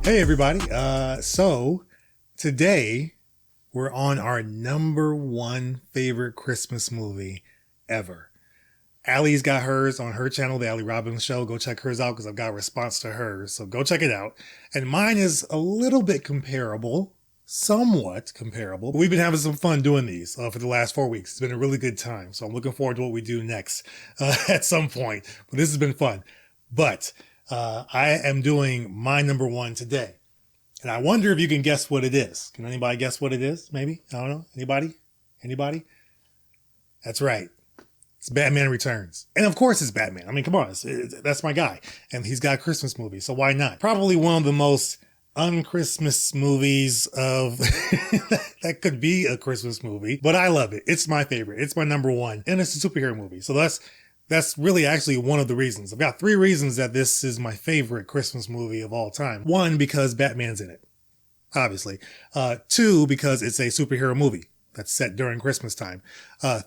Hey everybody. So today we're on our number one favorite Christmas movie ever. Allie's got hers on her channel, The Allie Robbins Show. Go check hers out because I've got a response to hers. So go check it out. And mine is a little bit comparable, somewhat comparable. We've been having some fun doing these for the last 4 weeks. It's been a really good time. So I'm looking forward to what we do next at some point. But this has been fun. But I am doing my number one today. And I wonder if you can guess what it is. Can anybody guess what it is? Maybe? I don't know. Anybody? Anybody? That's right. It's Batman Returns. And of course it's Batman. I mean, come on. That's my guy. And he's got a Christmas movie, so why not? Probably one of the most un-Christmas movies of that could be a Christmas movie. But I love it. It's my favorite. It's my number one. And it's a superhero movie. So that's really actually one of the reasons. I've got 3 reasons that this is my favorite Christmas movie of all time. 1, because Batman's in it, obviously. 2, because it's a superhero movie that's set during Christmas time.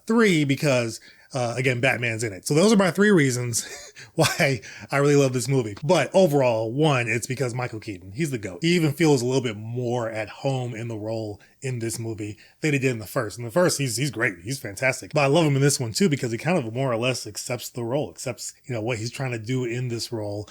3, because again, Batman's in it. So those are my 3 reasons why I really love this movie. But overall, 1, it's because Michael Keaton, he's the GOAT. He even feels a little bit more at home in the role in this movie than he did in the first. In the first, he's great. He's fantastic. But I love him in this one too, because he kind of more or less accepts the role, accepts, what he's trying to do in this role,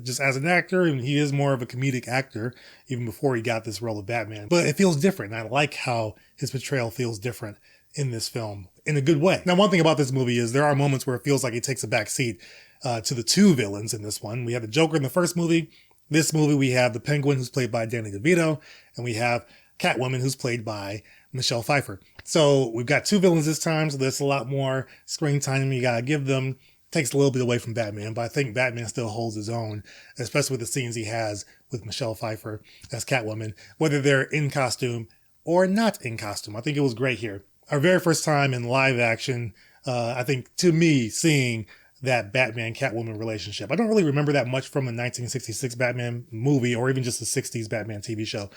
just as an actor. And he is more of a comedic actor even before he got this role of Batman. But it feels different. And I like how his portrayal feels different in this film in a good way. Now, one thing about this movie is there are moments where it feels like he takes a back seat to the 2 villains in this one. We have the Joker in the first movie. This movie, we have the Penguin, who's played by Danny DeVito, and we have Catwoman, who's played by Michelle Pfeiffer. So we've got 2 villains this time, so there's a lot more screen time you gotta give them. Takes a little bit away from Batman, but I think Batman still holds his own, especially with the scenes he has with Michelle Pfeiffer as Catwoman, whether they're in costume or not in costume. I think it was great here. Our very first time in live action, I think, to me, seeing that Batman-Catwoman relationship. I don't really remember that much from the 1966 Batman movie or even just the 60s Batman TV show.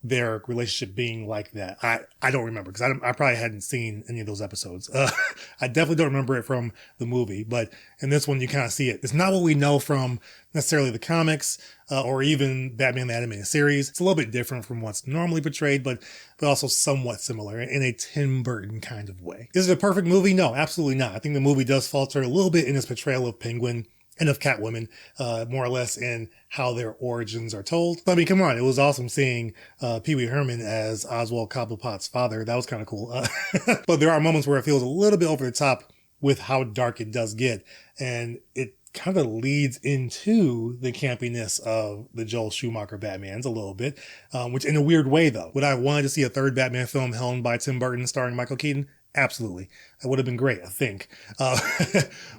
Their relationship being like that. I don't remember because I probably hadn't seen any of those episodes. I definitely don't remember it from the movie, but in this one you kind of see it. It's not what we know from necessarily the comics or even Batman the Animated Series. It's a little bit different from what's normally portrayed, but also somewhat similar in a Tim Burton kind of way. Is it a perfect movie? No, absolutely not. I think the movie does falter a little bit in its portrayal of Penguin and of Catwoman, more or less in how their origins are told. But I mean, come on, it was awesome seeing Pee Wee Herman as Oswald Cobblepot's father. That was kind of cool. But there are moments where it feels a little bit over the top with how dark it does get. And it kind of leads into the campiness of the Joel Schumacher Batmans a little bit, which in a weird way, though. Would I have wanted to see a 3rd Batman film helmed by Tim Burton starring Michael Keaton? Absolutely. That would have been great, I think.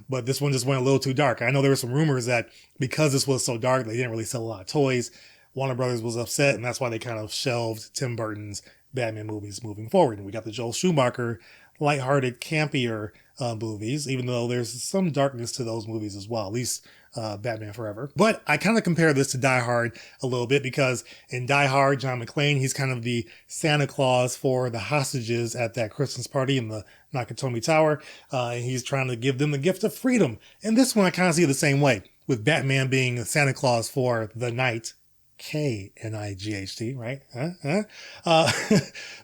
But this one just went a little too dark. I know there were some rumors that because this was so dark, they didn't really sell a lot of toys. Warner Brothers was upset, and that's why they kind of shelved Tim Burton's Batman movies moving forward. And we got the Joel Schumacher, lighthearted, campier movies, even though there's some darkness to those movies as well, at least Batman Forever. But I kind of compare this to Die Hard a little bit because in Die Hard, John McClane, he's kind of the Santa Claus for the hostages at that Christmas party in the Nakatomi Tower. And he's trying to give them the gift of freedom. And this one I kind of see it the same way, with Batman being Santa Claus for the night. K-N-I-G-H-T, right?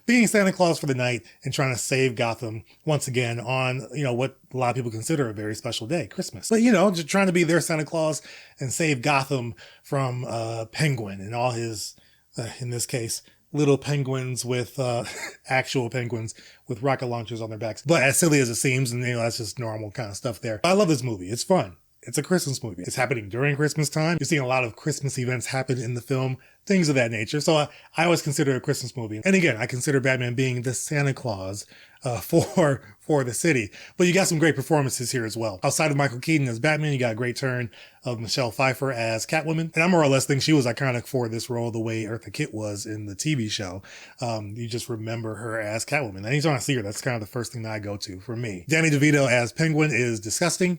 Being Santa Claus for the night and trying to save Gotham once again on, what a lot of people consider a very special day, Christmas. But, just trying to be their Santa Claus and save Gotham from Penguin and all his, in this case, little penguins with actual penguins with rocket launchers on their backs. But as silly as it seems, and that's just normal kind of stuff there. But I love this movie. It's fun. It's a Christmas movie. It's happening during Christmas time. You're seeing a lot of Christmas events happen in the film, things of that nature. So I always consider it a Christmas movie. And again, I consider Batman being the Santa Claus for the city. But you got some great performances here as well. Outside of Michael Keaton as Batman, you got a great turn of Michelle Pfeiffer as Catwoman. And I more or less think she was iconic for this role the way Eartha Kitt was in the TV show. You just remember her as Catwoman. Anytime I see her, that's kind of the first thing that I go to for me. Danny DeVito as Penguin is disgusting.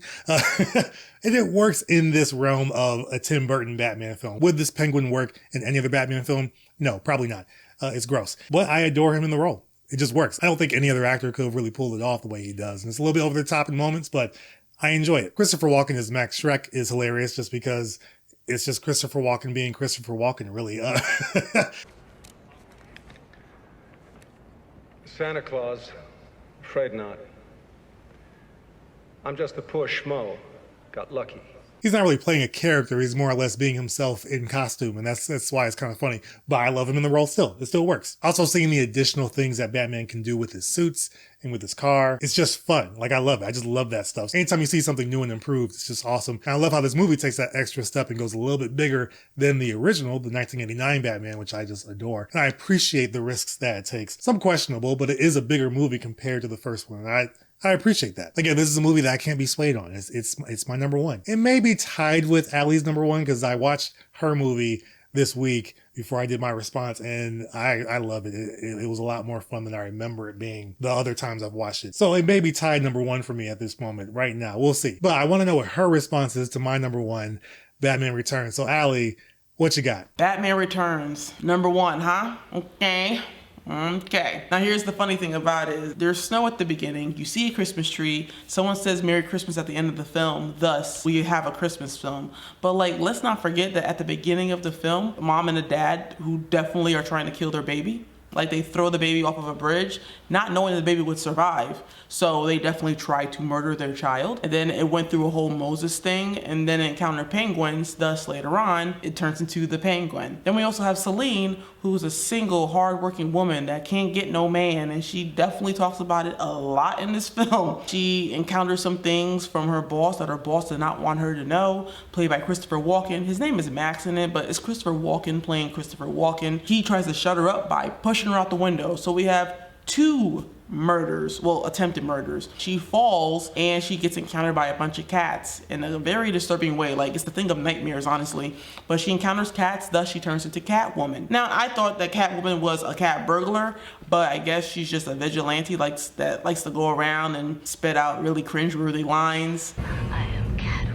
And it works in this realm of a Tim Burton Batman film. Would this Penguin work in any other Batman film? No, probably not. It's gross. But I adore him in the role. It just works. I don't think any other actor could have really pulled it off the way he does. And it's a little bit over the top in moments, but I enjoy it. Christopher Walken as Max Schreck is hilarious just because it's just Christopher Walken being Christopher Walken, really. Santa Claus? Afraid not. I'm just a poor schmo. Got lucky. He's not really playing a character. He's more or less being himself in costume. And that's why it's kind of funny. But I love him in the role still. It still works. Also seeing the additional things that Batman can do with his suits and with his car. It's just fun. Like, I love it. I just love that stuff. Anytime you see something new and improved, it's just awesome. And I love how this movie takes that extra step and goes a little bit bigger than the original, the 1989 Batman, which I just adore. And I appreciate the risks that it takes. Some questionable, but it is a bigger movie compared to the first one. And I appreciate that. Again, this is a movie that I can't be swayed on. It's my number one. It may be tied with Allie's number one because I watched her movie this week before I did my response, and I love it. It was a lot more fun than I remember it being the other times I've watched it. So it may be tied number one for me at this moment right now. We'll see. But I want to know what her response is to my number one, Batman Returns. So Allie, what you got? Batman Returns, number one, huh? Okay. Now here's the funny thing about it is there's snow at the beginning. You see a Christmas tree. Someone says Merry Christmas at the end of the film. Thus, we have a Christmas film. But like, let's not forget that at the beginning of the film, mom and a dad who definitely are trying to kill their baby. Like, they throw the baby off of a bridge, not knowing the baby would survive. So they definitely tried to murder their child. And then it went through a whole Moses thing, and then encountered penguins. Thus, later on, it turns into the Penguin. Then we also have Celine, who's a single, hardworking woman that can't get no man. And she definitely talks about it a lot in this film. She encounters some things from her boss that her boss did not want her to know, played by Christopher Walken. His name is Max in it, but it's Christopher Walken playing Christopher Walken. He tries to shut her up by pushing her out the window. So we have two murders, well, attempted murders. She falls and she gets encountered by a bunch of cats in a very disturbing way. Like, it's the thing of nightmares, honestly. But she encounters cats, thus she turns into Catwoman. Now, I thought that Catwoman was a cat burglar, but I guess she's just a vigilante that likes to go around and spit out really cringeworthy lines. I am Catwoman.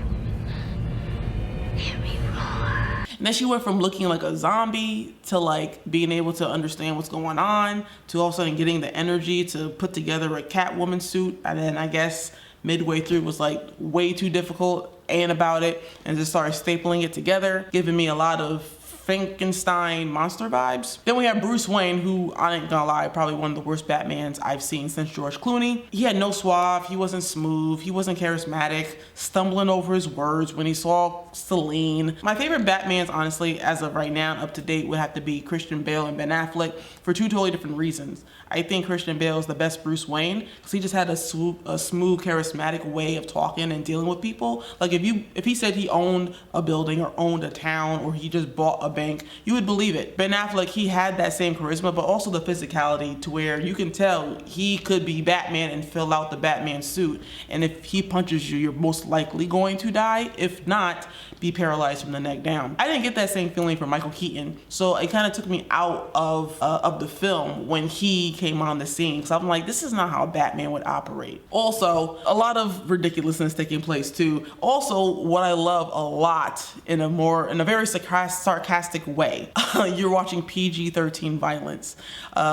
Hear me roar. And then she went from looking like a zombie to like being able to understand what's going on, to all of a sudden getting the energy to put together a Catwoman suit. And then I guess midway through was like way too difficult and about it, and just started stapling it together, giving me a lot of Frankenstein monster vibes. Then we have Bruce Wayne, who, I ain't gonna lie, probably one of the worst Batmans I've seen since George Clooney. He had no suave, he wasn't smooth, he wasn't charismatic, stumbling over his words when he saw Celine. My favorite Batmans, honestly, as of right now, up to date, would have to be Christian Bale and Ben Affleck for two totally different reasons. I think Christian Bale is the best Bruce Wayne because he just had a smooth, charismatic way of talking and dealing with people. Like, if he said he owned a building or owned a town or he just bought a bank, you would believe it. Ben Affleck, he had that same charisma, but also the physicality to where you can tell he could be Batman and fill out the Batman suit. And if he punches you, you're most likely going to die. If not, be paralyzed from the neck down. I didn't get that same feeling from Michael Keaton, so it kind of took me out of the film when he came on the scene. So I'm like, this is not how Batman would operate. Also, a lot of ridiculousness taking place too. Also, what I love a lot in a very sarcastic way, you're watching PG-13 violence,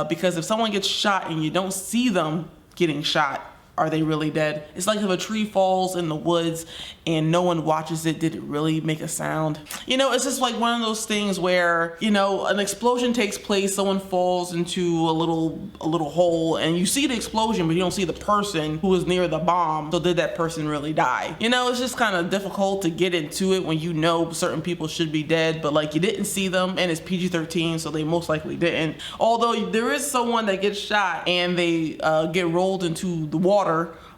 because if someone gets shot and you don't see them getting shot, are they really dead? It's like if a tree falls in the woods and no one watches it, did it really make a sound? You know, it's just like one of those things where, you know, an explosion takes place, someone falls into a little hole, and you see the explosion, but you don't see the person who was near the bomb. So did that person really die? You know, it's just kind of difficult to get into it when you know certain people should be dead, but like you didn't see them, and it's PG-13, so they most likely didn't. Although there is someone that gets shot and they get rolled into the water,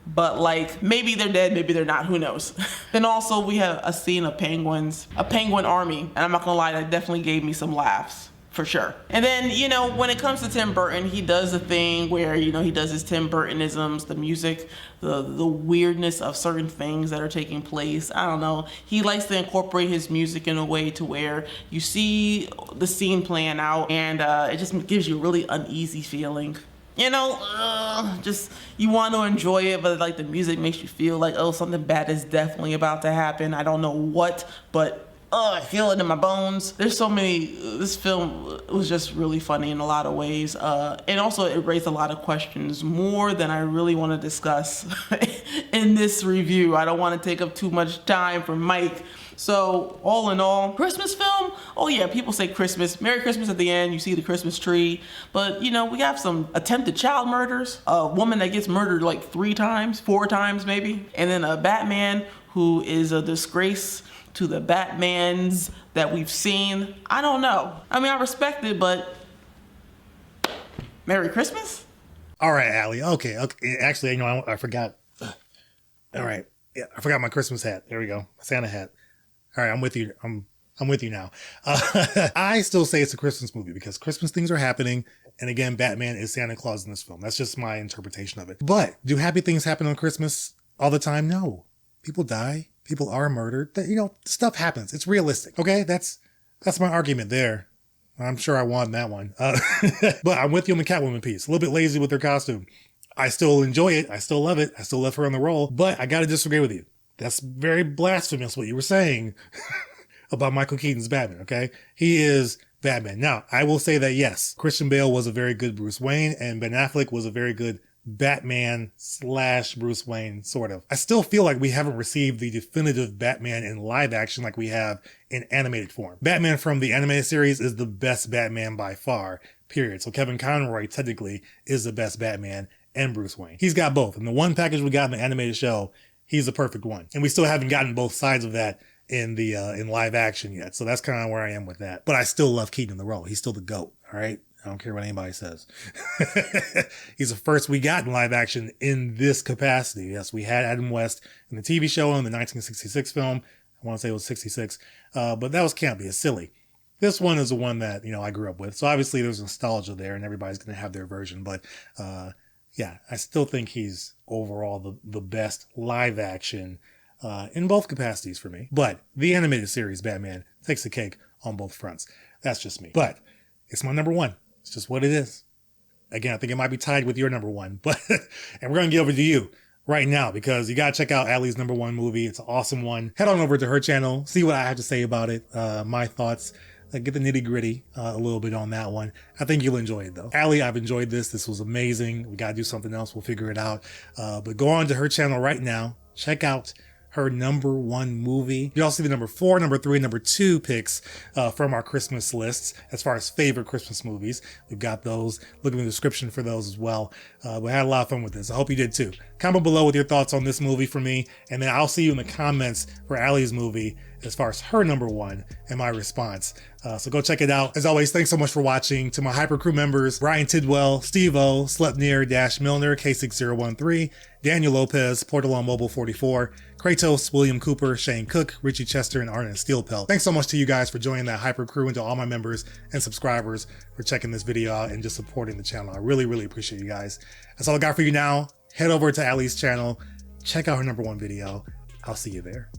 but like maybe they're dead, maybe they're not, who knows. Then also we have a scene of penguins, a penguin army, and I'm not gonna lie, that definitely gave me some laughs, for sure. And then, you know, when it comes to Tim Burton, he does a thing where, you know, he does his Tim Burtonisms, the music, the weirdness of certain things that are taking place. I don't know. He likes to incorporate his music in a way to where you see the scene playing out, and it just gives you a really uneasy feeling. You know, just you want to enjoy it, but like the music makes you feel like, oh, something bad is definitely about to happen. I don't know what, but I feel it in my bones. There's so many. This film was just really funny in a lot of ways, and also it raised a lot of questions, more than I really want to discuss in this review. I don't want to take up too much time for Mike So all in all, Christmas film, oh yeah, people say Christmas, Merry Christmas at the end, you see the Christmas tree, but you know, we have some attempted child murders, a woman that gets murdered like 3 times, 4 times maybe, and then a Batman who is a disgrace to the Batmans that we've seen. I don't know. I mean, I respect it, but Merry Christmas? All right, Allie. Okay. Actually, you know, I forgot. All right. Yeah, I forgot my Christmas hat. There we go. My Santa hat. All right, I'm with you. I'm with you now. I still say it's a Christmas movie because Christmas things are happening. And again, Batman is Santa Claus in this film. That's just my interpretation of it. But do happy things happen on Christmas all the time? No. People die. People are murdered. You know, stuff happens. It's realistic. Okay, that's my argument there. I'm sure I won that one. But I'm with you on the Catwoman piece. A little bit lazy with her costume. I still enjoy it. I still love it. I still love her on the role. But I got to disagree with you. That's very blasphemous what you were saying about Michael Keaton's Batman, okay? He is Batman. Now, I will say that yes, Christian Bale was a very good Bruce Wayne and Ben Affleck was a very good Batman / Bruce Wayne, sort of. I still feel like we haven't received the definitive Batman in live action like we have in animated form. Batman from the animated series is the best Batman by far, period. So Kevin Conroy technically is the best Batman and Bruce Wayne. He's got both. And the one package we got in the animated show, he's the perfect one. And we still haven't gotten both sides of that in the in live action yet. So that's kind of where I am with that. But I still love Keaton in the role. He's still the GOAT. All right. I don't care what anybody says. He's the first we got in live action in this capacity. Yes, we had Adam West in the TV show in the 1966 film. I want to say it was 66. But that was campy. It's silly. This one is the one that, you know, I grew up with. So obviously there's nostalgia there and everybody's going to have their version. But yeah, I still think he's overall the best live action in both capacities for me. But the animated series, Batman, takes the cake on both fronts. That's just me. But it's my number one. It's just what it is. Again, I think it might be tied with your number one. But and we're going to get over to you right now because you got to check out Allie's number one movie. It's an awesome one. Head on over to her channel. See what I have to say about it. My thoughts. Get the nitty gritty a little bit on that one. I think you'll enjoy it though. Allie, I've enjoyed this. This was amazing. We got to do something else. We'll figure it out. But go on to her channel right now. Check out her number one movie. You also see the number 4, number 3, number 2 picks from our Christmas lists as far as favorite Christmas movies. We've got those. Look in the description for those as well. We had a lot of fun with this. I hope you did too. Comment below with your thoughts on this movie for me, and then I'll see you in the comments for Allie's movie as far as her number one and my response. So go check it out. As always, thanks so much for watching. To my Hyper Crew members, Ryan Tidwell, Steve O, Slepnear, Milner, K6013, Daniel Lopez, Portalon Mobile 44, Kratos, William Cooper, Shane Cook, Richie Chester, and Arnon Steelpelt. Thanks so much to you guys for joining that Hyper Crew, and to all my members and subscribers for checking this video out and just supporting the channel. I really, really appreciate you guys. That's all I got for you now. Head over to Allie's channel. Check out her number one video. I'll see you there.